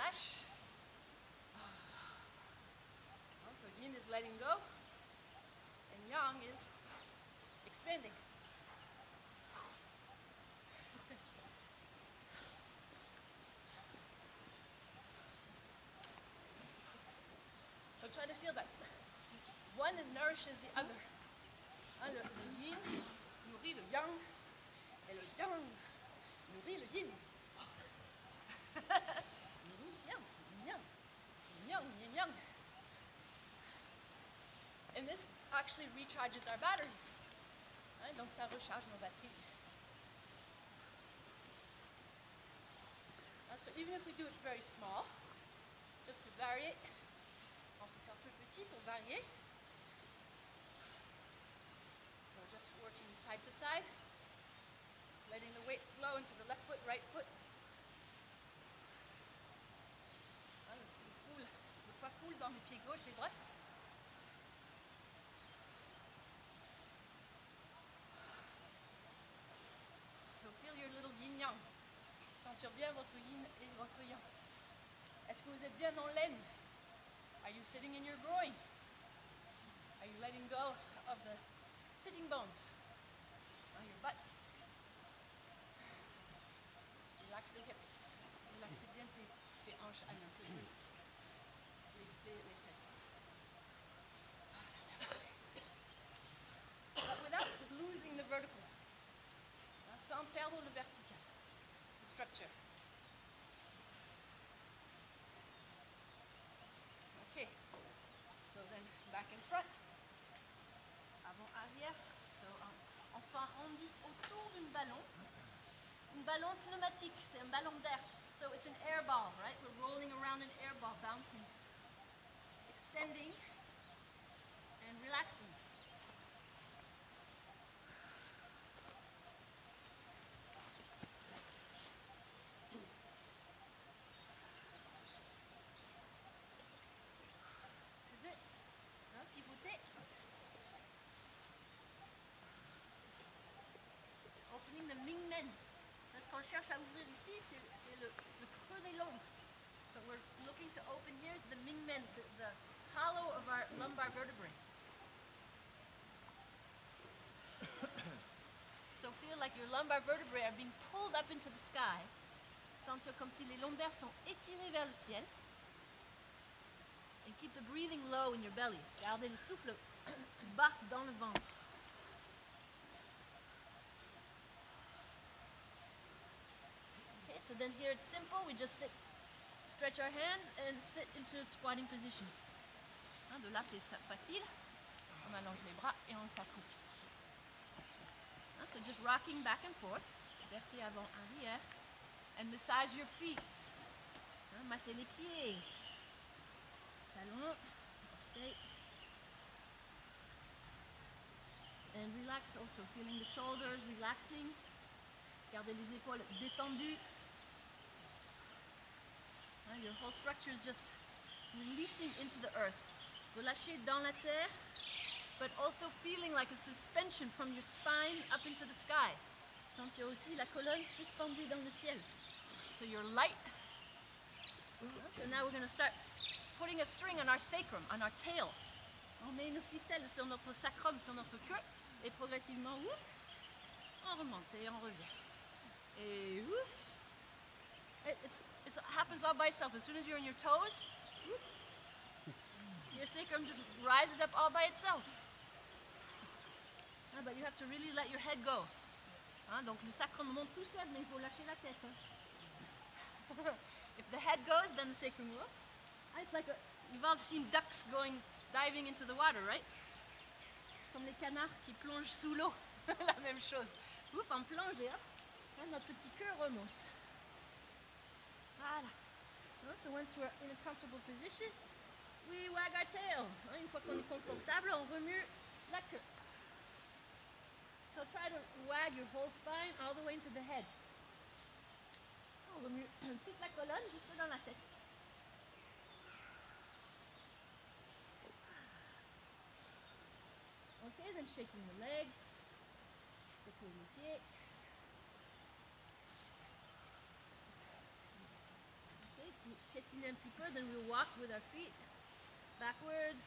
relâche. So yin is letting go, and yang is expanding. So try to feel that one nourishes the other. Le yin nourrit le yang, et le yang nourrit le yin. Yin yang, yin yang, yin yang. And this actually recharges our batteries. Donc ça recharge nos batteries. So even if we do it very small, just to vary it, on peut faire plus petit pour varier. So just working side to side, letting the weight flow into the left foot, right foot. Le poids coule dans mes pieds gauche et droite. So feel your little yin-yang. Sentir bien votre yin et votre yang. Est-ce que vous êtes bien en laine? Are you sitting in your groin? Are you letting go of the sitting bones on your butt? Relax the hips. Relaxez bien tes hanches un peu plus. Les fesses. But without losing the vertical. Sans perdre le vertical. The structure. Okay. So then back and front. Avant, arrière. So on s'arrondit autour d'un ballon. Un ballon pneumatique, c'est un ballon d'air. So it's an air ball, right? We're rolling around an air ball, bouncing, extending, and relaxing. Pivoter. Opening the Mingmen. Ce qu'on cherche à ouvrir ici, c'est le creux des lombes. So we're looking to open here is the Mingmen, the hollow of our lumbar vertebrae. So feel like your lumbar vertebrae are being pulled up into the sky. Sentir comme si les lombaires sont étirés vers le ciel. And keep the breathing low in your belly. Gardez le souffle bas dans le ventre. Okay, so then here it's simple. We just sit, stretch our hands and sit into a squatting position. De là c'est facile. On allonge les bras et on s'accroupit. So just rocking back and forth. Versez avant, arrière. And massage your feet. Massez les pieds. Talons, orteils. And relax also, feeling the shoulders relaxing. Gardez les épaules détendues. Your whole structure is just releasing into the earth. Relâchez dans la terre, but also feeling like a suspension from your spine up into the sky. Sentir aussi la colonne suspendue dans le ciel. So you're light. So now we're going to start putting a string on our sacrum, on our tail. On met une ficelle sur notre sacrum, sur notre queue, et progressivement, on remonte et on revient. Et it happens all by itself. As soon as you're on your toes, your sacrum just rises up all by itself. But you have to really let your head go. Donc le sacrum monte tout seul, mais il faut lâcher la tête. If the head goes, then the sacrum will. It's like you've all seen ducks diving into the water, right? Comme les canards qui plongent sous l'eau. La même chose. Ouf, on plonge et hop, notre petit cœur remonte. Voilà. So once we're in a comfortable position, we wag our tail. Une fois qu'on est confortable, on remue la queue. So try to wag your whole spine all the way into the head. On remue toute la colonne jusque dans la tête. Okay, then shaking the legs, secouez les pieds. Okay, piétinez patiner un petit peu, then we'll walk with our feet backwards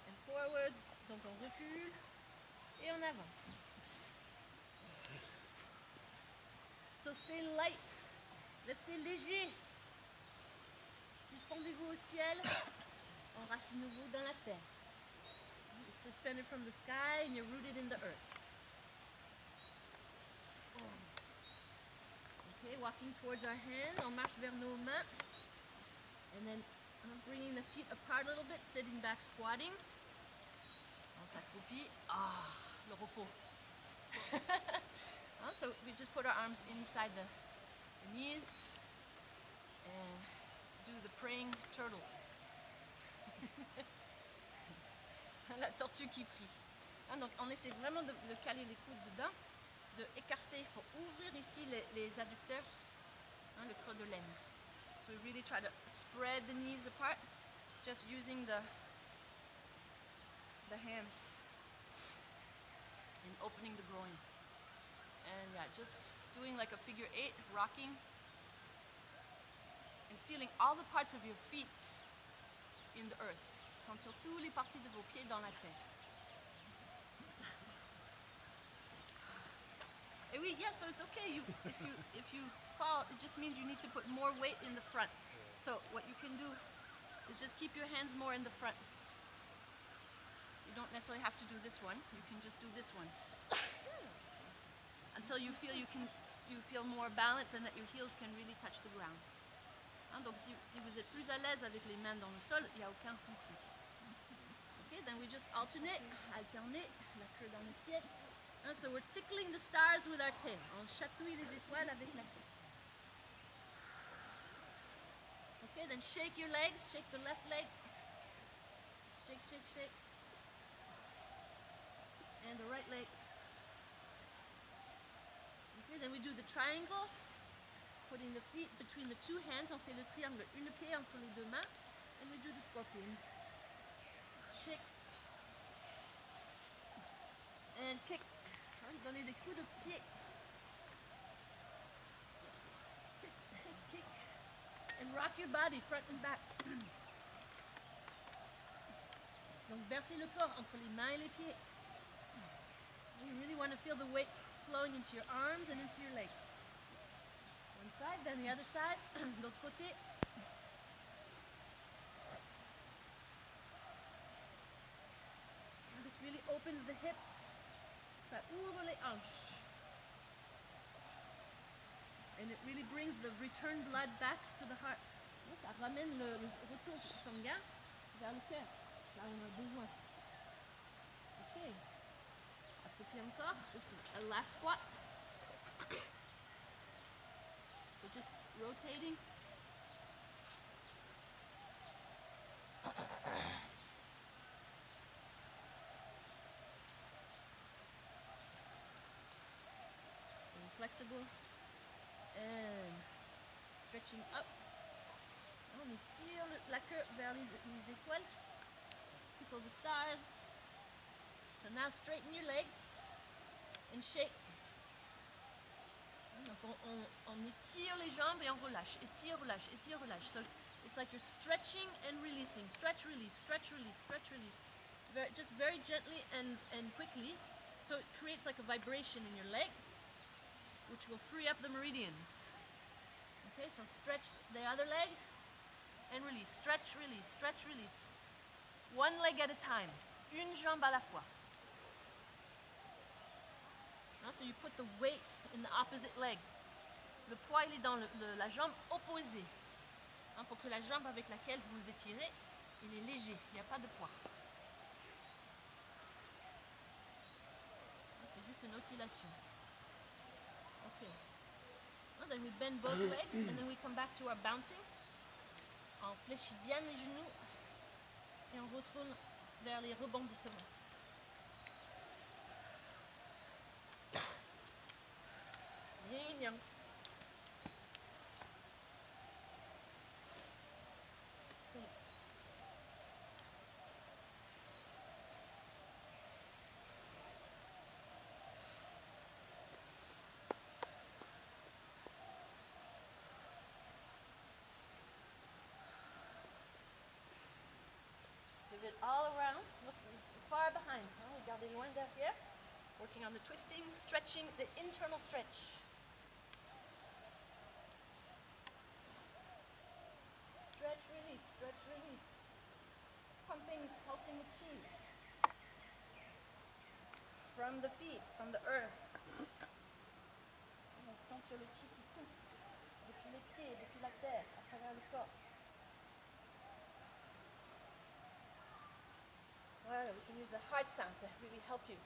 and forwards. Donc on recule et on avance. So stay light. Restez léger. Suspendez-vous au ciel. Enracinez-vous dans la terre. You're suspended from the sky and you're rooted in the earth. Okay, walking towards our hands. On marche vers nos mains. And then bringing the feet apart a little bit, sitting back, squatting. On s'accroupit. Ah, le repos. So we just put our arms inside the knees and do the praying turtle. La tortue qui prie. Donc on essaie vraiment de caler les coudes dedans, de écarter pour ouvrir ici les adducteurs, le creux de l'aine. So we really try to spread the knees apart, just using the hands and opening the groin. And yeah, just doing like a figure 8, rocking and feeling all the parts of your feet in the earth. Sentir toutes les parties de vos pieds dans la terre. Et oui, yeah, so it's okay. If you fall, it just means you need to put more weight in the front. So what you can do is just keep your hands more in the front. You don't necessarily have to do this one. You can just do this one. Until you feel you feel more balanced and that your heels can really touch the ground. Donc si vous êtes plus à l'aise avec les mains dans le sol, il n'y a aucun souci. Okay, then we just alternate, alterner, la queue dans le ciel. So we're tickling the stars with our tail. On chatouille les étoiles avec la queue. Okay, then shake your legs, shake the left leg. Shake, shake, shake. And the right leg. Okay, then we do the triangle, putting the feet between the two hands. On fait le triangle, une pied entre les deux mains. And we do the scorpion. Shake. And kick. Donnez des coups de pied. Kick, kick, kick. And rock your body front and back. Donc bercez le corps entre les mains et les pieds. You really want to feel the weight flowing into your arms and into your legs. One side, then the other side. L'autre côté. And this really opens the hips. Ça ouvre les hanches. And it really brings the return blood back to the heart. Ça ramène le retour sanguin vers le cœur. Là on a besoin. Ok. Appliquez encore. Just a last squat. So just rotating. Flexible and stretching up. On étire la queue vers les étoiles. Tickle the stars. So now straighten your legs and shake. Donc on étire les jambes et on relâche. Étire, relâche, étire, relâche. So it's like you're stretching and releasing. Stretch, release, stretch, release, stretch, release. Just very gently and quickly. So it creates like a vibration in your leg, which will free up the meridians. Okay, so stretch the other leg and release. Stretch, release, stretch, release. One leg at a time. Une jambe à la fois. So you put the weight in the opposite leg. Le poids il est dans la jambe opposée. Pour que la jambe avec laquelle vous étirez, il est léger, il n'y a pas de poids. C'est juste une oscillation. Okay. Well, then we bend both legs and then we come back to our bouncing. On fléchit bien les genoux et on retourne vers les rebondissements. Yin yang. Regardez loin derrière. Working on the twisting, stretching, the internal stretch. Stretch, release, stretch, release. Pumping, pulsing the chi. From the feet, from the earth. On sent sur le chi qui pousse. Depuis les pieds, depuis la terre, à travers le corps. Voilà, we can use the heart sound to really help you.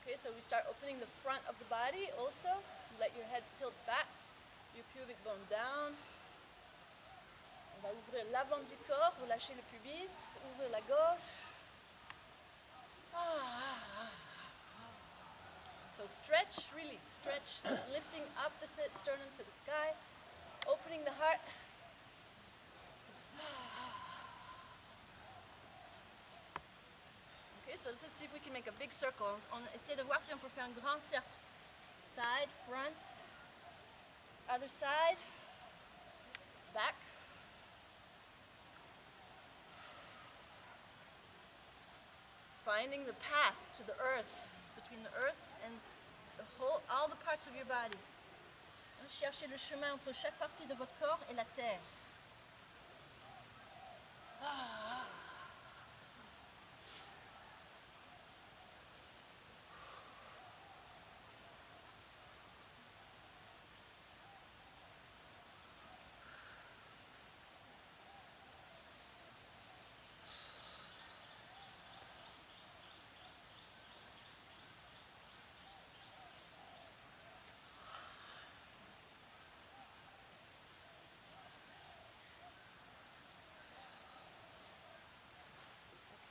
Okay, so we start opening the front of the body also. Let your head tilt back, your pubic bone down. On va ouvrir l'avant du corps, relâcher le pubis, ouvrir la gauche. So stretch, release, stretch, so lifting up the sternum to the sky, opening the heart. Okay, so let's see if we can make a big circle. On essaie de voir si on peut faire un grand cercle. Side, front, other side, back. Finding the path to the earth, between the earth and all the parts of your body. Cherchez le chemin entre chaque partie de votre corps et la terre.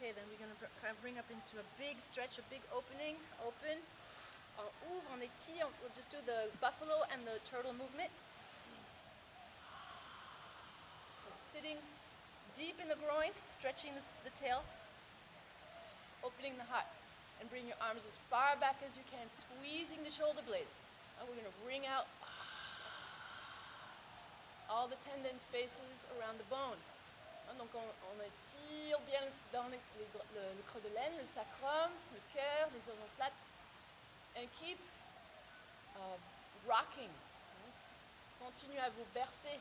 Okay, then we're going to bring up into a big stretch, a big opening, open. On ouvre, on étire, we'll just do the buffalo and the turtle movement. So sitting deep in the groin, stretching the tail, opening the heart. And bring your arms as far back as you can, squeezing the shoulder blades. And we're going to bring out all the tendon spaces around the bone. Donc on étire bien dans le creux de l'aine, le sacrum, le cœur, les omoplates. And keep rocking. Continue à vous bercer.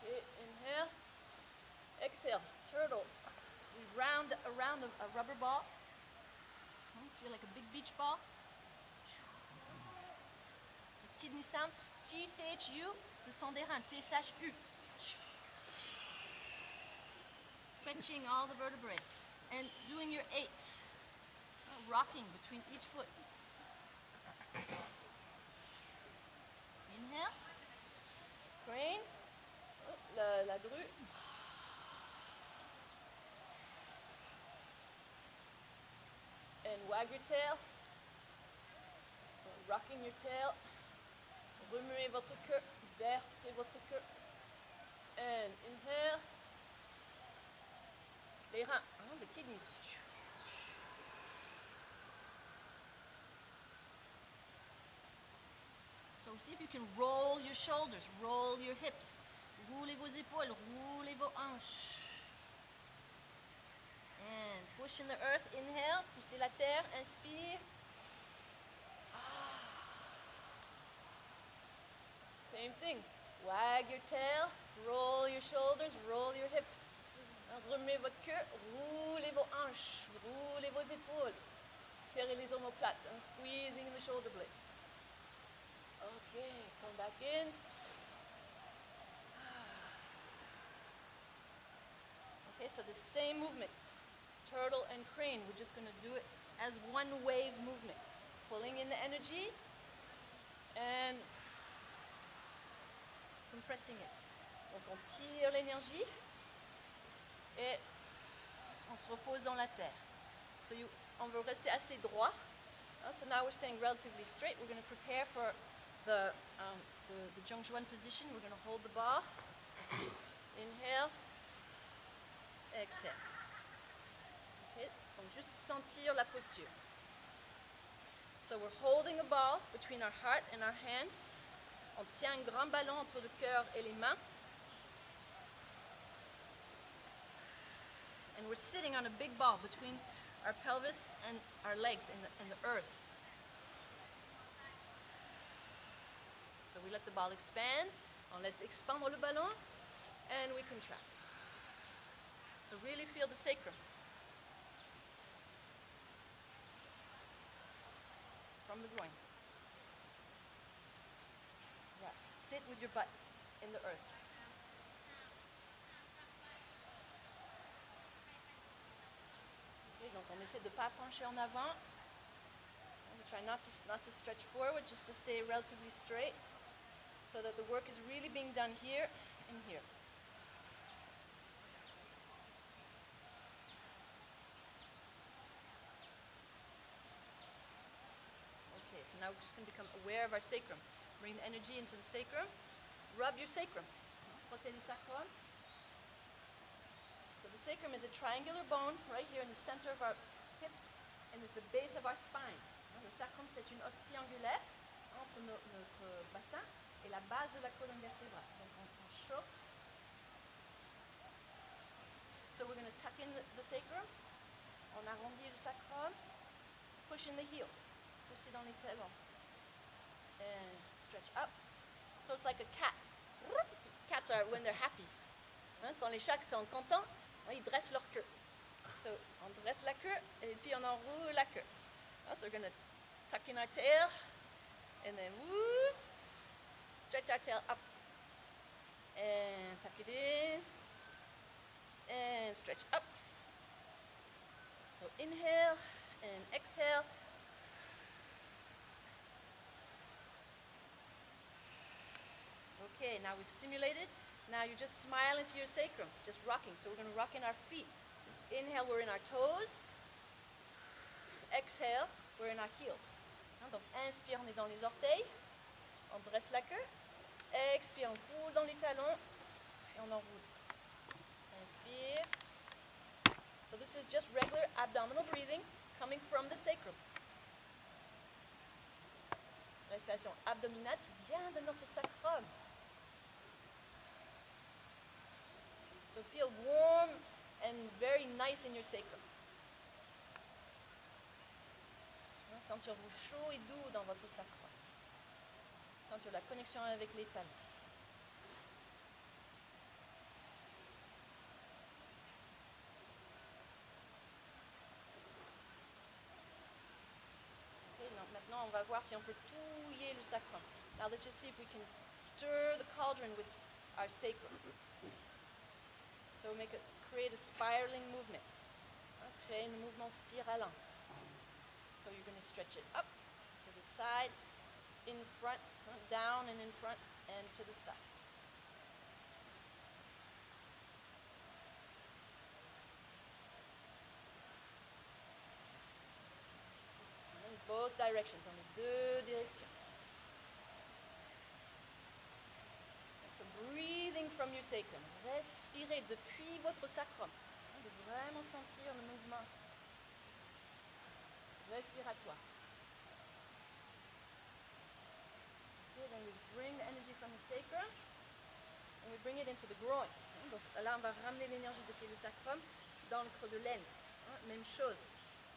Okay, inhale. Exhale, turtle. We round around a rubber ball. Almost feel like a big beach ball. The kidney sound. T-C-H-U, le son des reins. T-S-H-U. Stretching all the vertebrae and doing your 8, rocking between each foot. Inhale, crane, la grue. And wag your tail, rocking your tail. Remuez votre queue, bercez votre queue. And inhale. Les reins, the kidneys. So see if you can roll your shoulders, roll your hips. Roulez vos épaules, roulez vos hanches. And push in the earth, inhale, poussez la terre, inspire. Same thing, wag your tail, roll your shoulders, roll your hips. Remuez votre queue, roulez vos hanches, roulez vos épaules, serrez les omoplates, squeezing the shoulder blades. Okay, come back in. Okay, so the same movement, turtle and crane, we're just going to do it as one wave movement. Pulling in the energy and compressing it. Donc on tire l'énergie et on se repose dans la terre. So on veut rester assez droit. So now we're staying relatively straight. We're going to prepare for the Zhongzhuan position. We're going to hold the ball. Inhale. Exhale. Okay. Donc juste sentir la posture. So we're holding a ball between our heart and our hands. On tient un grand ballon entre le cœur et les mains. And we're sitting on a big ball between our pelvis and our legs and the earth. So we let the ball expand. On laisse expandre le ballon. And we contract. So really feel the sacrum. From the groin. Yeah. Sit with your butt in the earth. Okay, donc on essaie de ne pas pencher en avant. We try not to stretch forward, just to stay relatively straight so that the work is really being done here and here. So now we're just going to become aware of our sacrum. Bring the energy into the sacrum. Rub your sacrum. Frottez le sacrum. So the sacrum is a triangular bone right here in the center of our hips and is the base of our spine. Le sacrum, c'est une os triangulaire entre notre bassin et la base de la colonne vertébrale. Donc on chauffe. So we're going to tuck in the sacrum. On arrondit le sacrum. Push in the heel. Pousser dans les talons. And stretch up. So it's like a cat. Cats are when they're happy. Quand les chats sont contents, ils dressent leur queue. So on dresse la queue et puis on enroule la queue. So we're going to tuck in our tail and then woo, stretch our tail up. And tuck it in. And stretch up. So inhale and exhale. Okay, now we've stimulated. Now you just smile into your sacrum, just rocking. So we're going to rock in our feet. Inhale, we're in our toes. Exhale, we're in our heels. Donc inspire, on est dans les orteils. On dresse la queue. Expire, on coule dans les talons. Et on enroule. Inspire. So this is just regular abdominal breathing coming from the sacrum. Respiration abdominale qui vient de notre sacrum. So feel warm and very nice in your sacrum. Sentir-vous chaud et doux dans votre sacrum. Sentir la connexion avec les talons. Okay, donc maintenant, on va voir si on peut touiller le sacrum. Now let's just see if we can stir the cauldron with our sacrum. So create a spiraling movement. Créer un mouvement spiralante. So you're going to stretch it up, to the side, in front, down and in front, and to the side. In both directions, dans les deux directions. So breathing from your sacrum. Respirez depuis votre sacrum. De vraiment sentir le mouvement respiratoire. Okay, then we bring the energy from the sacrum and we bring it into the groin. Donc là, on va ramener l'énergie depuis le sacrum dans le creux de l'aine. Même chose.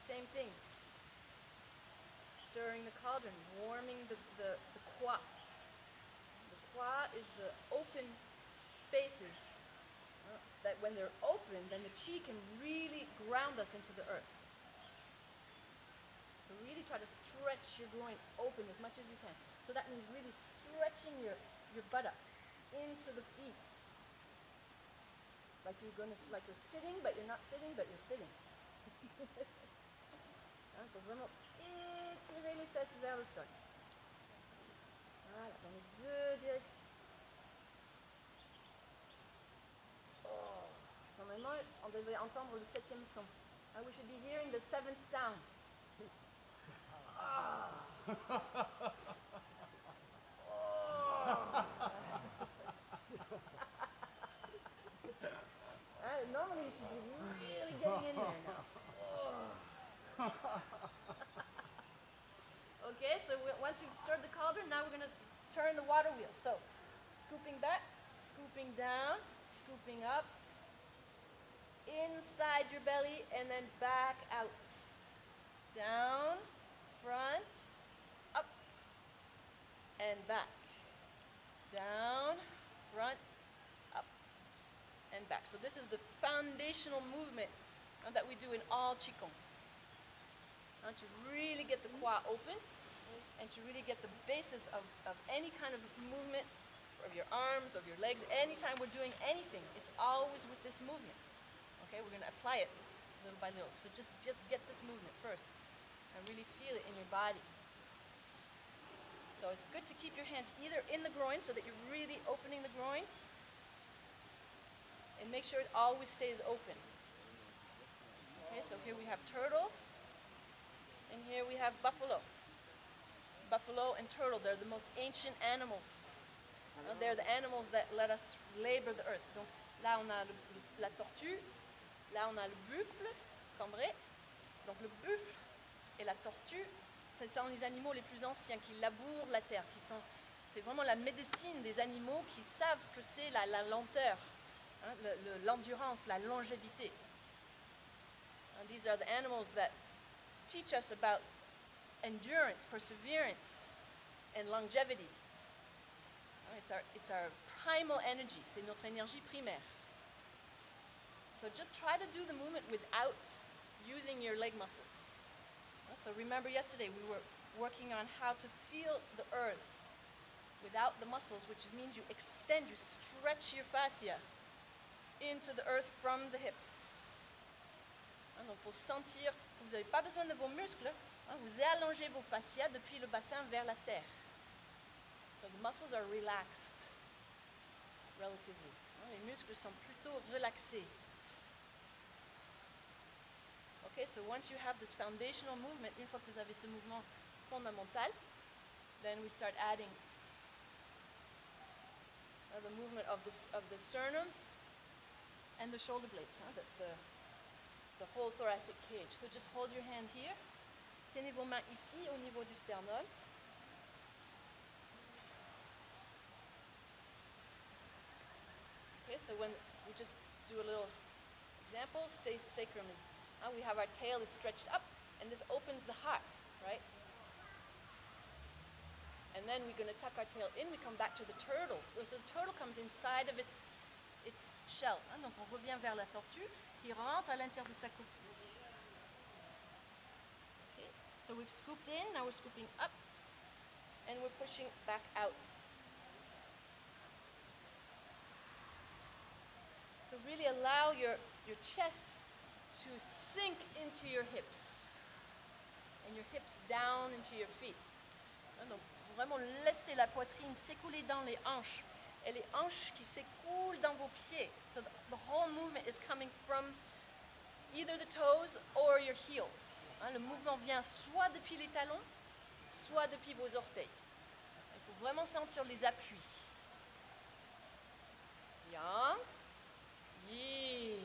Same thing. Stirring the cauldron, warming the qua. The qua is the open spaces that when they're open, then the chi can really ground us into the earth. So really try to stretch your groin open as much as you can. So that means really stretching your buttocks into the feet. Like you're sitting, but you're not sitting, but you're sitting. Il faut vraiment étirer les fesses vers le sol. Voilà, dans les deux directions. Oh. Normalement, on devrait entendre le 7e son. We should be hearing the 7th sound. Normally you should be really getting in there now. Okay, so once we've stirred the cauldron, now we're going to turn the water wheel. So, scooping back, scooping down, scooping up, inside your belly, and then back out. Down, front, up, and back. Down, front, up, and back. So this is the foundational movement that we do in all Qigong. To really get the qua open and to really get the basis of any kind of movement of your arms, of your legs. Anytime we're doing anything, it's always with this movement. Okay, we're going to apply it little by little. So just get this movement first and really feel it in your body. So it's good to keep your hands either in the groin so that you're really opening the groin, and make sure it always stays open. Okay, so here we have turtle, and here we have buffalo. Buffalo and turtle, they're the most ancient animals. They're the animals that let us labor the earth. Donc là on a la tortue, là on a le buffle, cambré. Donc le buffle et la tortue, ce sont les animaux les plus anciens qui labourent la terre, c'est vraiment la médecine des animaux qui savent ce que c'est la lenteur, l'endurance, la longévité. And these are the animals that teach us about endurance, perseverance, and longevity. It's our primal energy, c'est notre énergie primaire. So just try to do the movement without using your leg muscles. So remember yesterday we were working on how to feel the earth without the muscles, which means you extend, you stretch your fascia into the earth from the hips. Donc pour sentir, vous n'avez pas besoin de vos muscles, vous allongez vos fascias depuis le bassin vers la terre. So the muscles are relaxed, relatively. Les muscles sont plutôt relaxés. Okay, so once you have this foundational movement, une fois que vous avez ce mouvement fondamental, then we start adding the movement of the sternum and the shoulder blades, the whole thoracic cage. So just hold your hand here. Tenez vos mains ici au niveau du sternum. Okay, so when we just do a little example, sacrum is, we have our tail is stretched up, and this opens the heart, right? And then we're going to tuck our tail in, we come back to the turtle. So the turtle comes inside of its shell. Donc on revient vers la tortue qui rentre à l'intérieur de sa coquille. Okay. So we've scooped in, now we're scooping up, and we're pushing back out. So really allow your chest to sink into your hips, and your hips down into your feet. Donc vraiment laissez la poitrine s'écouler dans les hanches, et les hanches qui s'écoulent dans vos pieds. So the whole movement is coming from either the toes or your heels. Le mouvement vient soit depuis les talons, soit depuis vos orteils. Il faut vraiment sentir les appuis. Yang. Yin.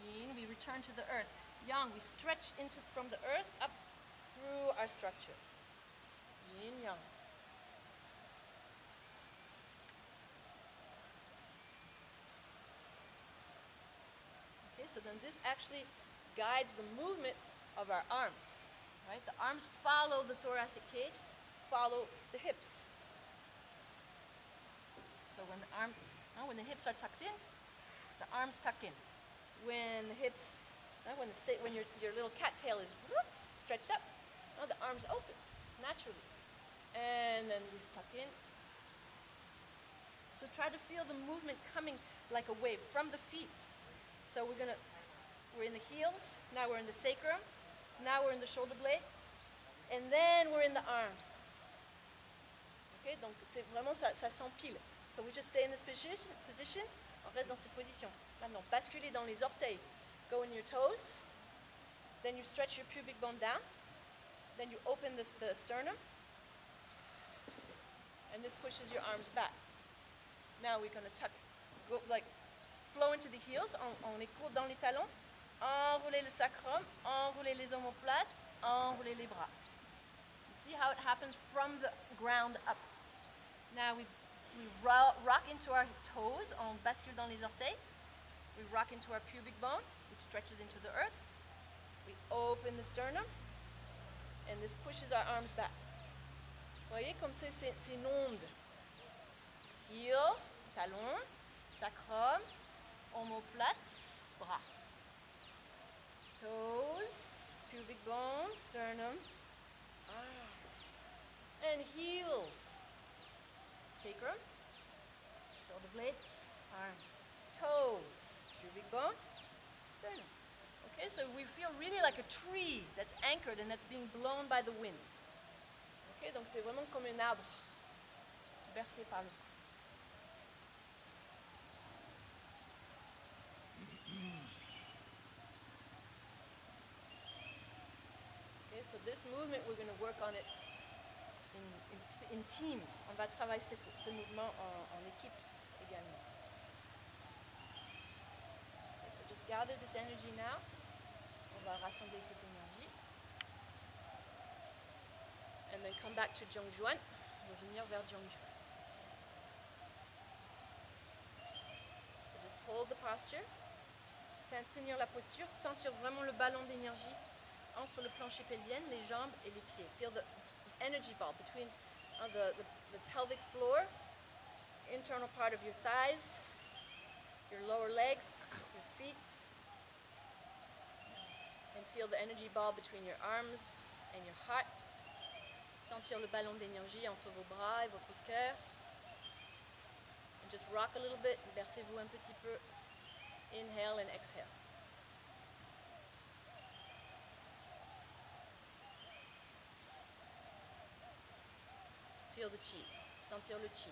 Yin, we return to the earth. Yang, we stretch from the earth up through our structure. Yin, yang. Okay, so then this actually guides the movement of our arms. Right? The arms follow the thoracic cage, follow the hips. So when the hips are tucked in, the arms tuck in. When the hips, when your little cattail is stretched up, the arms open naturally, and then we tuck in. So try to feel the movement coming like a wave from the feet. So we're in the heels. Now we're in the sacrum, Now we're in the shoulder blade. And then we're in the arm. Okay, donc c'est vraiment ça s'empile. So we just stay in this position. On reste dans cette position. Maintenant, basculez dans les orteils. Go in your toes. Then you stretch your pubic bone down. Then you open the sternum. And this pushes your arms back. Now we're going to tuck, go like flow into the heels. On les court dans les talons. Enroulez le sacrum. Enroulez les omoplates. Enroulez les bras. You see how it happens from the ground up. Now we rock into our toes. On bascule dans les orteils. We rock into our pubic bone, which stretches into the earth. We open the sternum. And this pushes our arms back. Vous voyez comme c'est une onde. Heel, talon, sacrum, omoplate, bras. Toes, pubic bone, sternum, arms. And heels. Sacrum, shoulder blades, arms. Toes, pubic bone, sternum. Okay, so we feel really like a tree that's anchored and that's being blown by the wind. Okay, donc c'est vraiment comme un arbre bercé par le vent. Okay, so this movement, we're going to work on it in teams. On va travailler ce mouvement en équipe également. Okay, so just gather this energy now. On va rassembler cette énergie. And then come back to Zhongzhuan. Revenir vers Zhongzhuan. So just hold the posture. Tenir la posture. Sentir vraiment le ballon d'énergie entre le plancher pelvien, les jambes et les pieds. Feel the energy ball between the pelvic floor, internal part of your thighs, your lower legs, your feet. And feel the energy ball between your arms and your heart. Sentir le ballon d'énergie entre vos bras et votre cœur. And just rock a little bit. Bercez-vous un petit peu. Inhale and exhale. Feel the chi. Sentir le chi.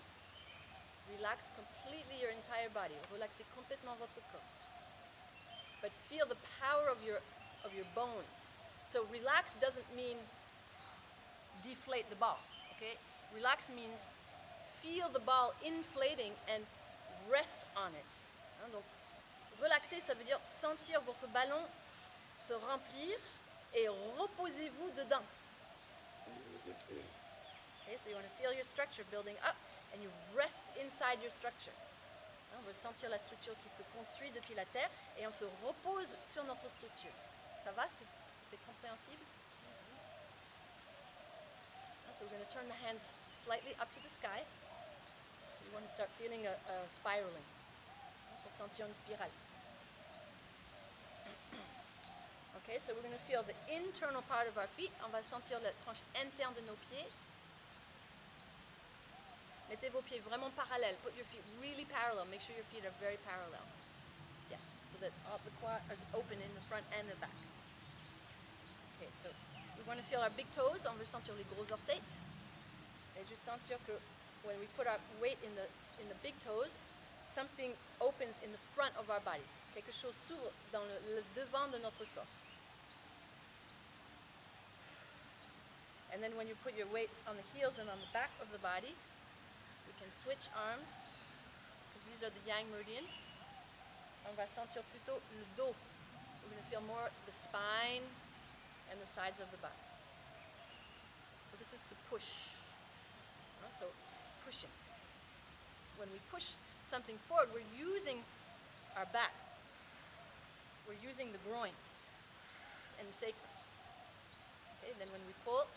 Relax completely your entire body. Relaxez complètement votre corps. But feel the power of your bones. So relax doesn't mean deflate the ball, okay? Relax means feel the ball inflating and rest on it. Hein, donc, relaxer, ça veut dire sentir votre ballon se remplir et reposez-vous dedans. Okay, so you want to feel your structure building up and you rest inside your structure. Hein, on veut sentir la structure qui se construit depuis la terre et on se repose sur notre structure. Ça va? C'est compréhensible? So we're going to turn the hands slightly up to the sky. So you want to start feeling a spiraling. Pour sentir une spirale. Okay, so we're going to feel the internal part of our feet. On va sentir la tranche interne de nos pieds. Mettez vos pieds vraiment parallèles. Put your feet really parallel. Make sure your feet are very parallel. Yeah, so that all the quad is open in the front and the back. Okay, so we want to feel our big toes. On veut sentir les gros orteils. Et juste sentir que when we put our weight in the big toes, something opens in the front of our body. Quelque chose s'ouvre dans le devant de notre corps. And then when you put your weight on the heels and on the back of the body, you can switch arms, because these are the yang meridians. On va sentir plutôt le dos. We're going to feel more the spine and the sides of the body. So this is to push. So pushing. When we push something forward, we're using our back. We're using the groin and the sacrum. Okay, then when we pull,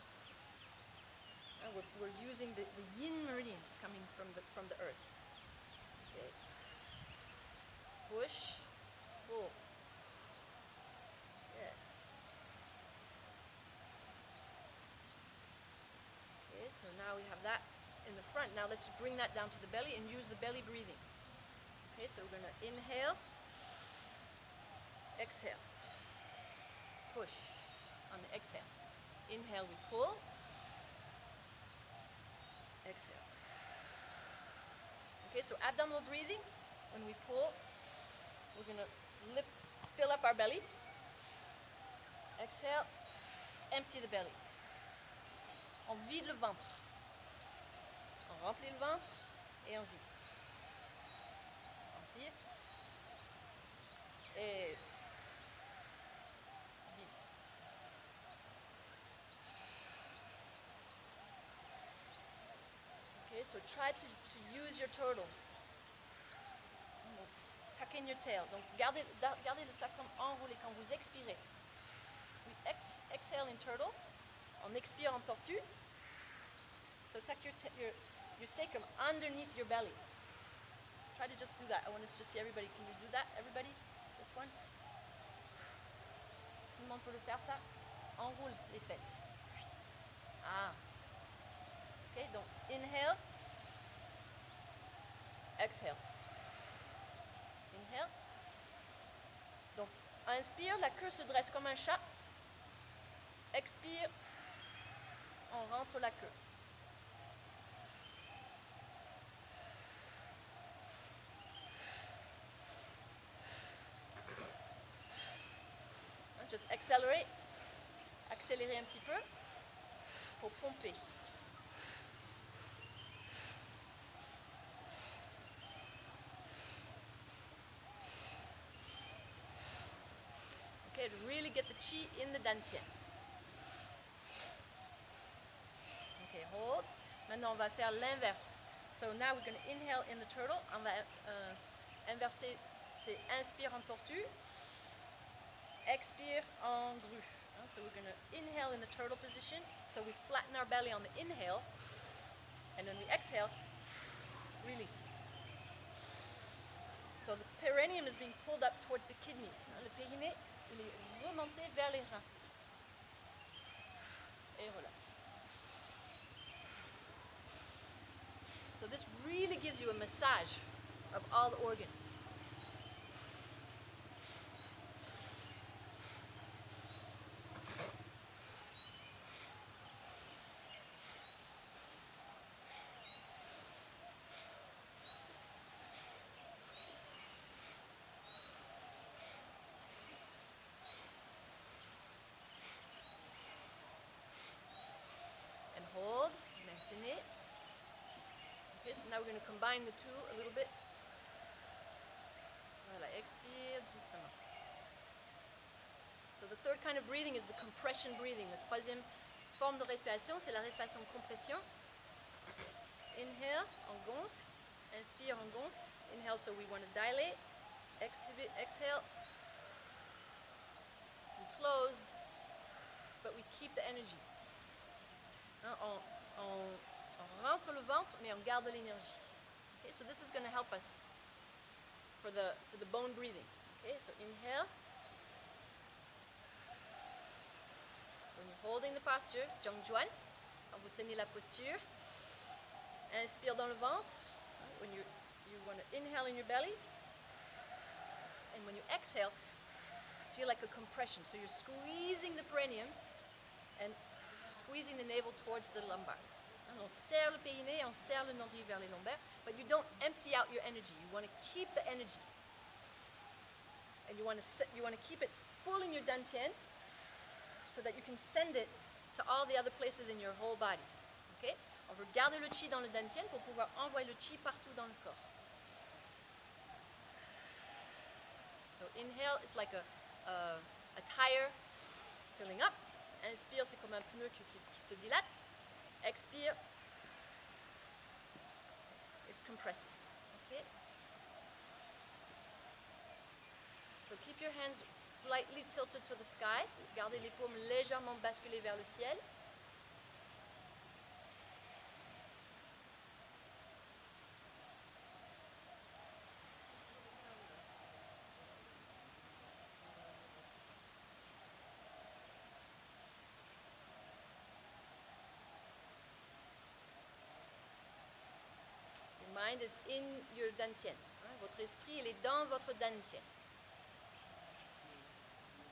we're using the yin meridians coming from the earth. Okay. Push, pull. Yes. Okay, so now we have that in the front. Now let's bring that down to the belly and use the belly breathing. Okay, so we're going to inhale, exhale, push, on the exhale. Inhale, we pull. Exhale. Okay, so abdominal breathing. When we pull, we're going to fill up our belly. Exhale, empty the belly. On vide le ventre. On remplit le ventre et on vide. Remplir. Et vide. Okay, so try to use your turtle. Tuck in your tail. Donc gardez le sacrum enroulé quand vous expirez. We exhale in turtle. On expire en tortue. So tuck your sacrum underneath your belly. Try to just do that. I want us to see everybody. Can you do that? Everybody? This one? Tout le monde peut le faire ça? Enroule les fesses. Ah. Ok, donc inhale. Exhale. Inhale. Donc, inspire, la queue se dresse comme un chat. Expire, on rentre la queue. Just accelerate. Accélérer un petit peu pour pomper. Okay, to really get the chi in the dantian. Okay, hold. Maintenant, on va faire l'inverse. So now we're going to inhale in the turtle. On va inverser. C'est inspire en tortue. Expire en grue. So we're going to inhale in the turtle position. So we flatten our belly on the inhale. And when we exhale, release. So the perineum is being pulled up towards the kidneys. Le périnée, il est remonté vers les reins. Et voilà. So this really gives you a massage of all the organs. Hold, maintenez. Okay, so now we're going to combine the two a little bit. Voilà, expire doucement. So the third kind of breathing is the compression breathing. La troisième forme de respiration, c'est la respiration de compression. Inhale, on gonfle. Inspire, on gonfle. Inhale, so we want to dilate. Exhale. We close, but we keep the energy. On rentre le ventre, mais on garde l'énergie. Okay, so this is going to help us for the bone breathing. Okay, so inhale. When you're holding the posture, Zhongjuan, quand vous tenez la posture, inspire dans le ventre. When you want to inhale in your belly, and when you exhale, feel like a compression. So you're squeezing the perineum and squeezing the navel towards the lumbar. On serre le périnée, on serre le nombril vers les lombaires, but you don't empty out your energy. You want to keep the energy. And you want to keep it full in your dantian so that you can send it to all the other places in your whole body. Okay? On veut garder le chi dans le dantian pour pouvoir envoyer le chi partout dans le corps. So inhale, it's like a tire filling up. Inspire, c'est comme un pneu qui se dilate. Expire, it's compressing. Okay? So keep your hands slightly tilted to the sky. Gardez les paumes légèrement basculées vers le ciel. Mind is in your dantian. Votre esprit, il est dans votre dantian.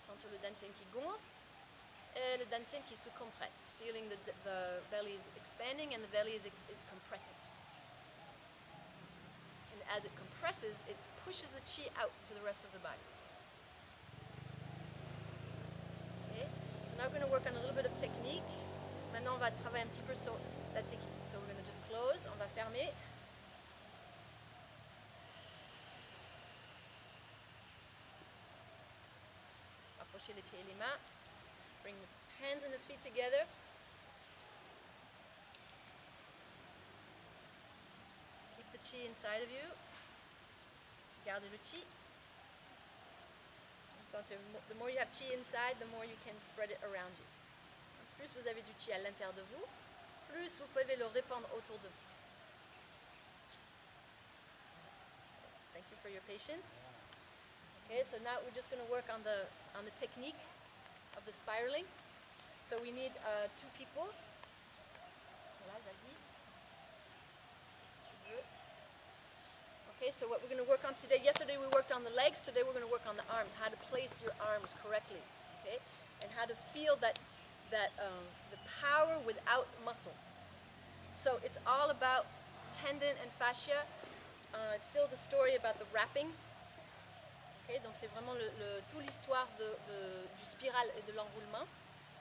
Sentir le dantian qui gonfle. Et le dantian qui se compresse, feeling the belly is expanding and the belly is compressing. And as it compresses, it pushes the chi out to the rest of the body. Okay, so now we're going to work on a little bit of technique. Maintenant, on va travailler un petit peu sur la technique. So we're going to just close, on va fermer. Approchez les pieds et les mains. Bring the hands and the feet together. Keep the chi inside of you. Gardez le chi. The more you have chi inside, the more you can spread it around you. Plus vous avez du chi à l'intérieur de vous, plus vous pouvez le répandre autour de vous. Thank you for your patience. Okay, so now we're just going to work on the technique of the spiraling. So we need 2 people. Voilà, vas-y. Si tu veux. Okay, so what we're going to work on today, yesterday we worked on the legs, today we're going to work on the arms, how to place your arms correctly, okay, and how to feel the power without muscle. So it's all about tendon and fascia, still the story about the wrapping, okay, donc c'est vraiment toute l'histoire du spiral et de l'enroulement.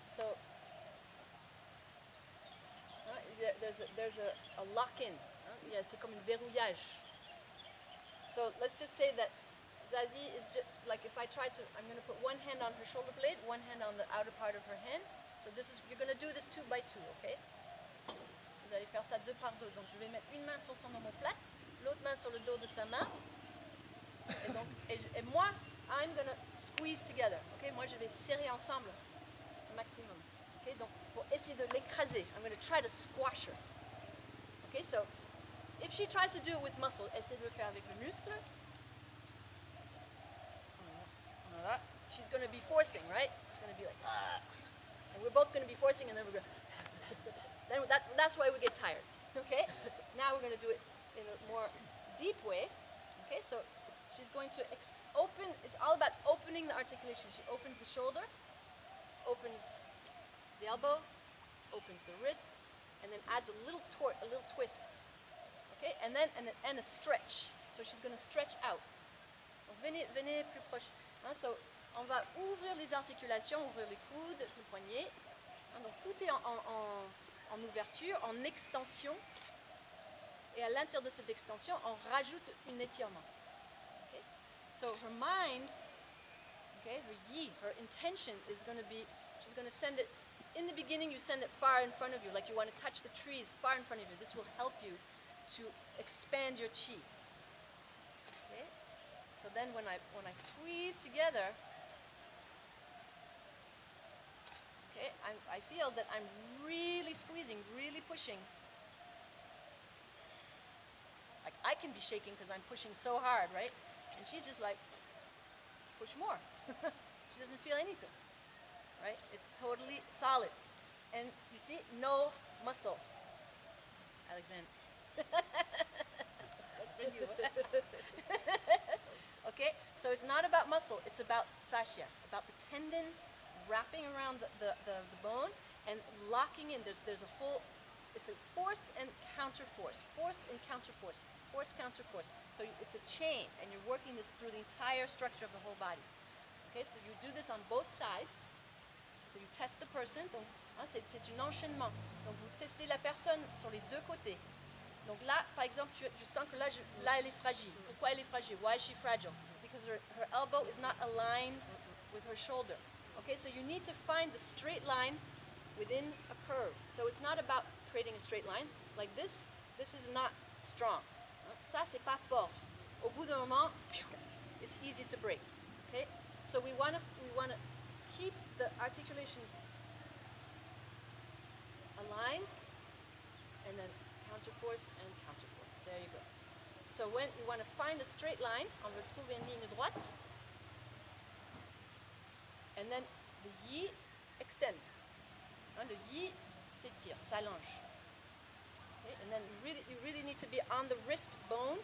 So there's a lock-in, yeah, c'est comme un verrouillage. So let's just say that Zazie is just, like if I try to, I'm going to put one hand on her shoulder blade, one hand on the outer part of her hand. So this is, you're going to do this 2 by 2, okay? Vous allez faire ça 2 par 2. Donc je vais mettre une main sur son omoplate, l'autre main sur le dos de sa main. Et donc, et moi, I'm going to squeeze together, okay? Moi je vais serrer ensemble au maximum, okay? Donc pour essayer de l'écraser, I'm going to try to squash her. Okay, so if she tries to do it with muscle, essayez de le faire avec le muscle. Voilà. She's going to be forcing, right? It's going to be like, and we're both going to be forcing, and then we're going then that's why we get tired. Okay? Now we're going to do it in a more deep way. Okay, so she's going to open, it's all about opening the articulation. She opens the shoulder, opens the elbow, opens the wrist, and then adds a little twist. Okay, and then a stretch. So she's going to stretch out. Donc venez plus proche. Hein, so on va ouvrir les articulations, ouvrir les coudes, le poignet. Hein, donc tout est en ouverture, en extension. Et à l'intérieur de cette extension, on rajoute un étirement. Okay? So her mind, okay, her yi, her intention is going to be, she's going to send it, in the beginning you send it far in front of you, like you want to touch the trees far in front of you. This will help you to expand your chi. Okay? So then when I squeeze together, okay, I feel that I'm really squeezing, really pushing. Like I can be shaking because I'm pushing so hard, right? And she's just like, push more. She doesn't feel anything, right? It's totally solid. And you see, no muscle. Alexander. That's for you. Okay, so it's not about muscle, it's about fascia, about the tendons wrapping around the bone and locking in. There's a whole, it's a force and counter force, force and counter force, force, counter force. So it's a chain, and you're working this through the entire structure of the whole body. Okay, so you do this on both sides. So you test the person. Donc, hein, c'est un enchaînement. Donc vous testez la personne sur les 2 côtés. Donc là, par exemple, je sens que là, elle est fragile. Pourquoi elle est fragile? Why is she fragile? Because her elbow is not aligned with her shoulder. Okay, so you need to find the straight line within a curve. So it's not about creating a straight line. Like this is not strong. Ça, c'est pas fort. Au bout d'un moment, it's easy to break. Okay, so we want to keep the articulations aligned, and then counterforce and counterforce. There you go. So when you want to find a straight line, on va trouver une ligne droite, and then the yi extend. Le yi s'étire, s'allonge. Okay? And then you really need to be on the wrist bone,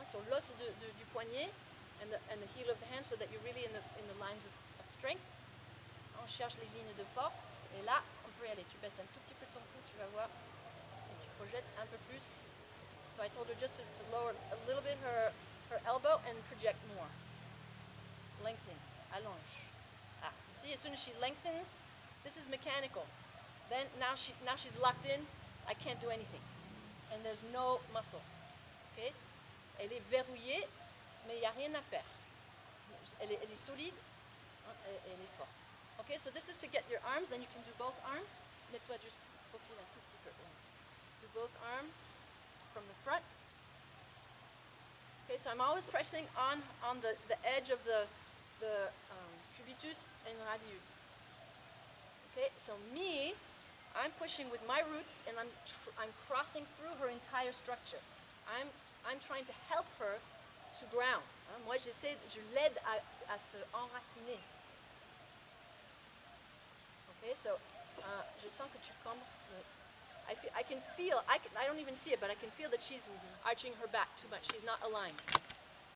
sur l'os du poignet, and the heel of the hand, so that you're really in the lines of strength. on cherche les lignes de force. Et là, on peut y aller. Tu baisses un tout petit peu ton cou, tu vas voir. Et tu projettes un peu plus. So I told her just to lower a little bit her elbow and project more. Lengthen, allonge. Ah, you see, as soon as she lengthens, this is mechanical. Then now she's locked in. I can't do anything, and there's no muscle. Okay, elle est verrouillée, mais il n'y a rien à faire. Elle est solide, elle est forte. Okay, so this is to get your arms. Then you can do both arms. Mets-toi juste profil un tout petit peu. Do both arms from the front. Okay, so I'm always pressing on the edge of the cubitus and radius. Okay, so me, I'm pushing with my roots and I'm crossing through her entire structure. I'm trying to help her to ground. Moi, je l'aide à se enraciner. Okay, so je sens que tu combes. I can feel, I don't even see it, but I can feel that she's arching her back too much. She's not aligned.